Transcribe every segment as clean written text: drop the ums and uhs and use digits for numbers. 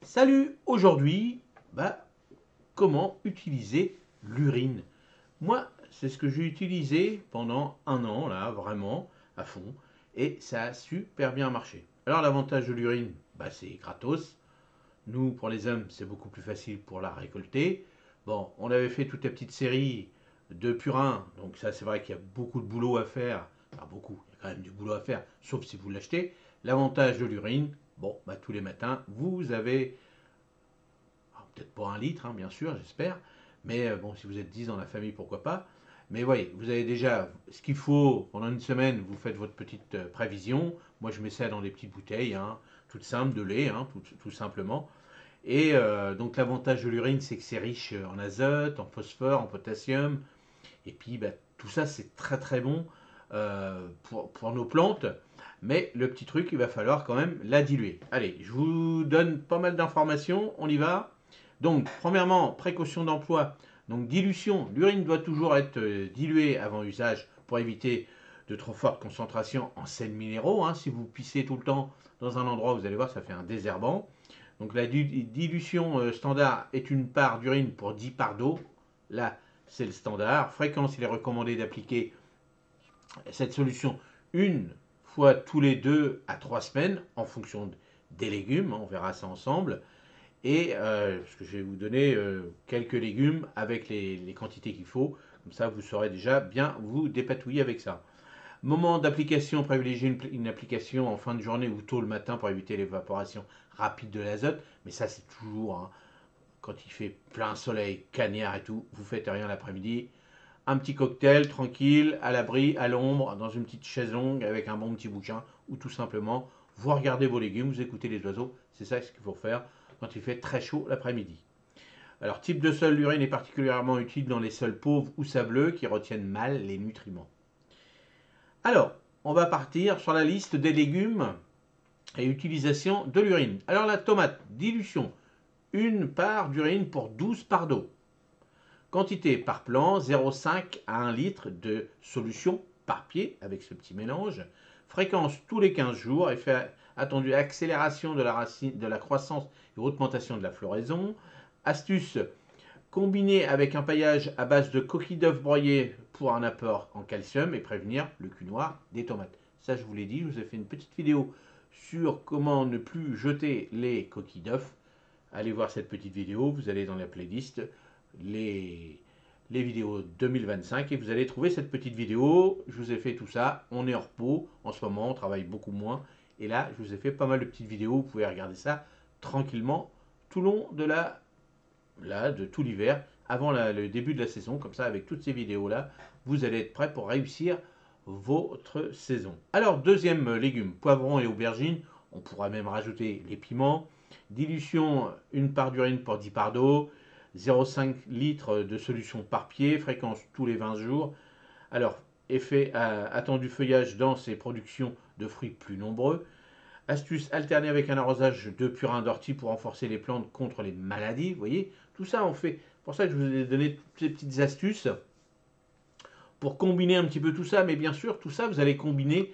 Salut, aujourd'hui, comment utiliser l'urine? Moi, c'est ce que j'ai utilisé pendant un an, là, vraiment, à fond, et ça a super bien marché. Alors, l'avantage de l'urine, c'est gratos. Nous, pour les hommes, c'est beaucoup plus facile pour la récolter. Bon, on avait fait toute la petite série de purins, donc ça, c'est vrai qu'il y a beaucoup de boulot à faire. Enfin, beaucoup, il y a quand même du boulot à faire, sauf si vous l'achetez. L'avantage de l'urine, bon, tous les matins, vous avez peut-être pas un litre, hein, bien sûr, j'espère. Mais bon, si vous êtes 10 dans la famille, pourquoi pas. Mais voyez, vous avez déjà ce qu'il faut pendant une semaine, vous faites votre petite prévision. Moi, je mets ça dans des petites bouteilles, hein, toutes simples, de lait, hein, tout simplement. Et donc, l'avantage de l'urine, c'est que c'est riche en azote, en phosphore, en potassium. Et puis, tout ça, c'est très très bon pour nos plantes. Mais le petit truc, il va falloir quand même la diluer. Allez, je vous donne pas mal d'informations, on y va. Donc, premièrement, précaution d'emploi. Donc, dilution. L'urine doit toujours être diluée avant usage pour éviter de trop fortes concentrations en sels minéraux, hein. Si vous pissez tout le temps dans un endroit, vous allez voir, ça fait un désherbant. Donc, la dilution standard est une part d'urine pour 10 parts d'eau. Là, c'est le standard. Fréquence, il est recommandé d'appliquer cette solution une fois tous les 2 à 3 semaines en fonction des légumes. On verra ça ensemble. Et parce que je vais vous donner quelques légumes avec les quantités qu'il faut. Comme ça, vous saurez déjà bien vous dépatouiller avec ça. Moment d'application, privilégiez une application en fin de journée ou tôt le matin pour éviter l'évaporation rapide de l'azote. Mais ça, c'est toujours quand il fait plein soleil, cagnard et tout. Vous faites rien l'après-midi. Un petit cocktail tranquille, à l'abri, à l'ombre, dans une petite chaise longue avec un bon petit bouquin, ou tout simplement, vous regardez vos légumes, vous écoutez les oiseaux. C'est ça ce qu'il faut faire quand il fait très chaud l'après-midi. Alors, type de sol, l'urine est particulièrement utile dans les sols pauvres ou sableux qui retiennent mal les nutriments. Alors, on va partir sur la liste des légumes et utilisation de l'urine. Alors, la tomate, dilution, une part d'urine pour 12 parts d'eau. Quantité par plant, 0,5 à 1 litre de solution par pied avec ce petit mélange. Fréquence tous les 15 jours. Effet attendu accélération de la croissance et augmentation de la floraison. Astuce, combiner avec un paillage à base de coquilles d'œufs broyées pour un apport en calcium et prévenir le cul noir des tomates. Ça, je vous l'ai dit, je vous ai fait une petite vidéo sur comment ne plus jeter les coquilles d'œufs. Allez voir cette petite vidéo, vous allez dans la playlist les vidéos 2025 et vous allez trouver cette petite vidéo. Je vous ai fait tout ça, on est en repos en ce moment, on travaille beaucoup moins. Et là, je vous ai fait pas mal de petites vidéos, vous pouvez regarder ça tranquillement tout le long de tout l'hiver, avant le début de la saison. Comme ça, avec toutes ces vidéos-là, vous allez être prêt pour réussir votre saison. Alors, deuxième légume, poivron et aubergine. On pourra même rajouter les piments. Dilution, une part d'urine pour 10 parts d'eau. 0,5 litres de solution par pied, fréquence tous les 20 jours. Alors, effet attendu feuillage dense et production de fruits plus nombreux. Astuce, alterner avec un arrosage de purin d'ortie pour renforcer les plantes contre les maladies. Vous voyez, tout ça on fait. Pour ça que je vous ai donné toutes ces petites astuces pour combiner un petit peu tout ça. Mais bien sûr, tout ça, vous allez combiner.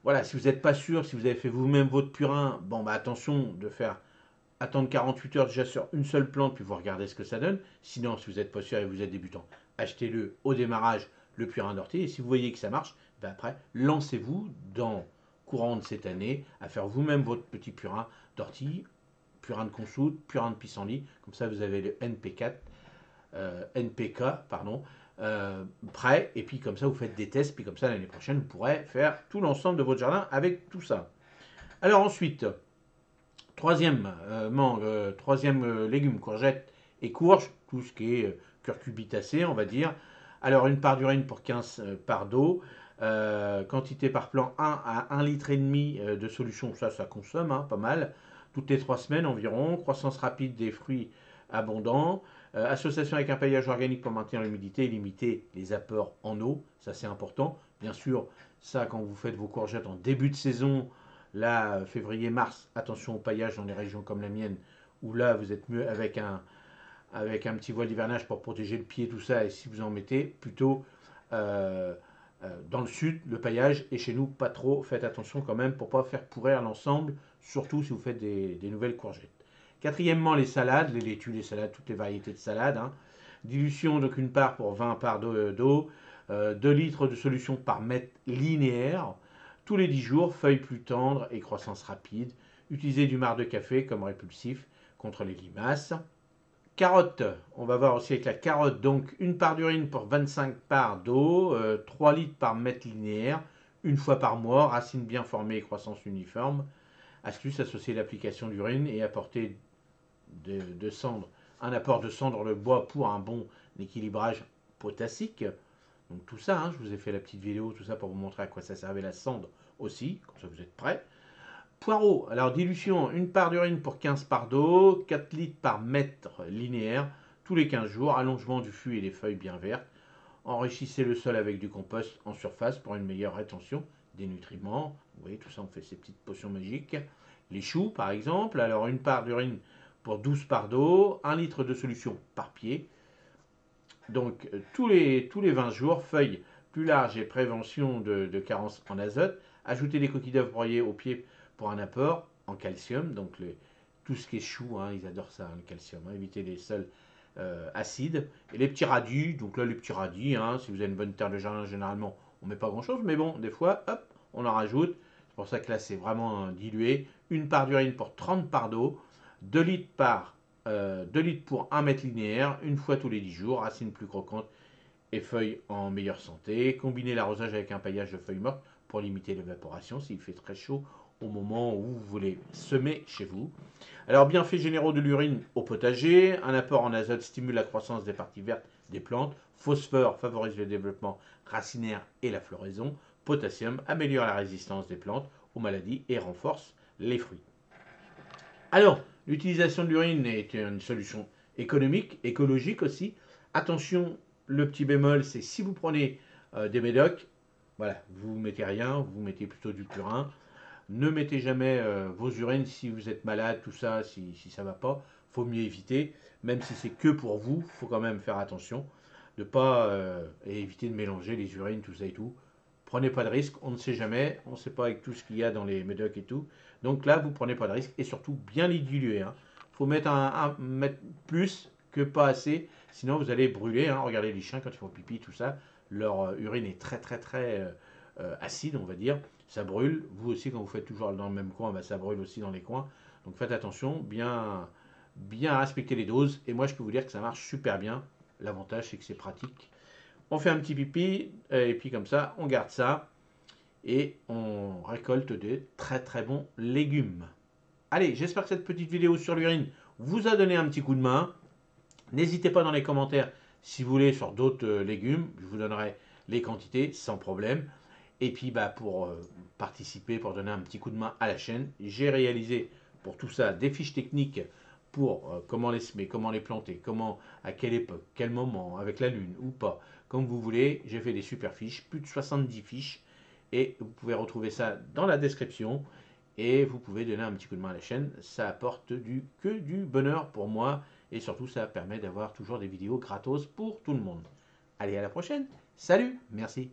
Voilà, si vous n'êtes pas sûr, si vous avez fait vous-même votre purin, attention de faire attendre 48 heures déjà sur une seule plante, puis vous regardez ce que ça donne. Sinon, si vous n'êtes pas sûr et vous êtes débutant, achetez-le au démarrage, le purin d'ortie. Et si vous voyez que ça marche, après, lancez-vous dans courant de cette année à faire vous-même votre petit purin d'ortie, purin de consoude, purin de pissenlit. Comme ça, vous avez le NP4, NPK, pardon, prêt. Et puis comme ça, vous faites des tests. Puis comme ça, l'année prochaine, vous pourrez faire tout l'ensemble de votre jardin avec tout ça. Alors ensuite, troisième légume, courgette et courge, tout ce qui est curcubitacé, on va dire. Alors, une part d'urine pour 15 parts d'eau. Quantité par plant 1 à 1,5 litre de solution, ça consomme, hein, pas mal. Toutes les 3 semaines environ. Croissance rapide des fruits abondants. Association avec un paillage organique pour maintenir l'humidité et limiter les apports en eau, ça c'est important. Bien sûr, ça quand vous faites vos courgettes en début de saison, là, février-mars, attention au paillage dans les régions comme la mienne, où là, vous êtes mieux avec un petit voile d'hivernage pour protéger le pied, tout ça. Et si vous en mettez, plutôt dans le sud, le paillage. Et chez nous, pas trop. Faites attention quand même pour ne pas faire pourrir l'ensemble, surtout si vous faites des nouvelles courgettes. Quatrièmement, les salades, les laitues, les salades, toutes les variétés de salades. Hein. Dilution, donc une part pour 20 parts d'eau, 2 litres de solution par mètre linéaire. Tous les 10 jours, feuilles plus tendres et croissance rapide. Utilisez du marc de café comme répulsif contre les limaces. Carottes, on va voir aussi avec la carotte, donc une part d'urine pour 25 parts d'eau, 3 litres par mètre linéaire, une fois par mois, racines bien formées et croissance uniforme. Astuce, associer l'application d'urine et apporter de cendre, un apport de cendre de bois pour un bon équilibrage potassique. Donc tout ça, hein, je vous ai fait la petite vidéo, tout ça pour vous montrer à quoi ça servait la cendre aussi, comme ça vous êtes prêts. Poireaux, alors dilution, une part d'urine pour 15 parts d'eau, 4 litres par mètre linéaire, tous les 15 jours, allongement du fût et des feuilles bien vertes. Enrichissez le sol avec du compost en surface pour une meilleure rétention des nutriments. Vous voyez, tout ça, on fait ces petites potions magiques. Les choux, par exemple, alors une part d'urine pour 12 parts d'eau, 1 litre de solution par pied. Donc, tous les 20 jours, feuilles plus larges et prévention de carence en azote. Ajoutez des coquilles d'œufs broyées au pied pour un apport en calcium. Donc, tout ce qui est chou, hein, ils adorent ça, hein, le calcium. Hein. Évitez les sols acides. Et les petits radis, donc là, les petits radis, hein, si vous avez une bonne terre de jardin, généralement, on ne met pas grand-chose. Mais bon, des fois, hop, on en rajoute. C'est pour ça que là, c'est vraiment dilué. Une part d'urine pour 30 parts d'eau. 2 litres pour 1 mètre linéaire, une fois tous les 10 jours, racines plus croquantes et feuilles en meilleure santé. Combinez l'arrosage avec un paillage de feuilles mortes pour limiter l'évaporation s'il fait très chaud au moment où vous voulez semer chez vous. Alors, bienfaits généraux de l'urine au potager. Un apport en azote stimule la croissance des parties vertes des plantes. Phosphore favorise le développement racinaire et la floraison. Potassium améliore la résistance des plantes aux maladies et renforce les fruits. Alors, l'utilisation de l'urine est une solution économique, écologique aussi. Attention, le petit bémol, c'est si vous prenez des médocs, voilà, vous ne mettez rien, vous mettez plutôt du purin. Ne mettez jamais vos urines si vous êtes malade, tout ça, si ça ne va pas. Il faut mieux éviter, même si c'est que pour vous, il faut quand même faire attention de ne pas et éviter de mélanger les urines, tout ça et tout. Prenez pas de risque, on ne sait jamais, on ne sait pas avec tout ce qu'il y a dans les médocs et tout. Donc là, vous prenez pas de risque et surtout bien les diluer. Hein. Faut mettre mettre plus que pas assez, sinon vous allez brûler. Hein. Regardez les chiens quand ils font pipi, tout ça, leur urine est très acide, on va dire. Ça brûle. Vous aussi, quand vous faites toujours dans le même coin, bah, ça brûle aussi dans les coins. Donc faites attention, bien respecter les doses. Et moi, je peux vous dire que ça marche super bien. L'avantage, c'est que c'est pratique. On fait un petit pipi, et puis comme ça, on garde ça, et on récolte de très bons légumes. Allez, j'espère que cette petite vidéo sur l'urine vous a donné un petit coup de main. N'hésitez pas dans les commentaires si vous voulez sur d'autres légumes, je vous donnerai les quantités sans problème. Et puis pour participer, pour donner un petit coup de main à la chaîne, j'ai réalisé pour tout ça des fiches techniques pour comment les semer, comment les planter, comment, à quelle époque, quel moment, avec la lune ou pas, comme vous voulez. J'ai fait des super fiches, plus de 70 fiches, et vous pouvez retrouver ça dans la description, et vous pouvez donner un petit coup de main à la chaîne. Ça apporte que du bonheur pour moi, et surtout ça permet d'avoir toujours des vidéos gratos pour tout le monde. Allez, à la prochaine, salut, merci.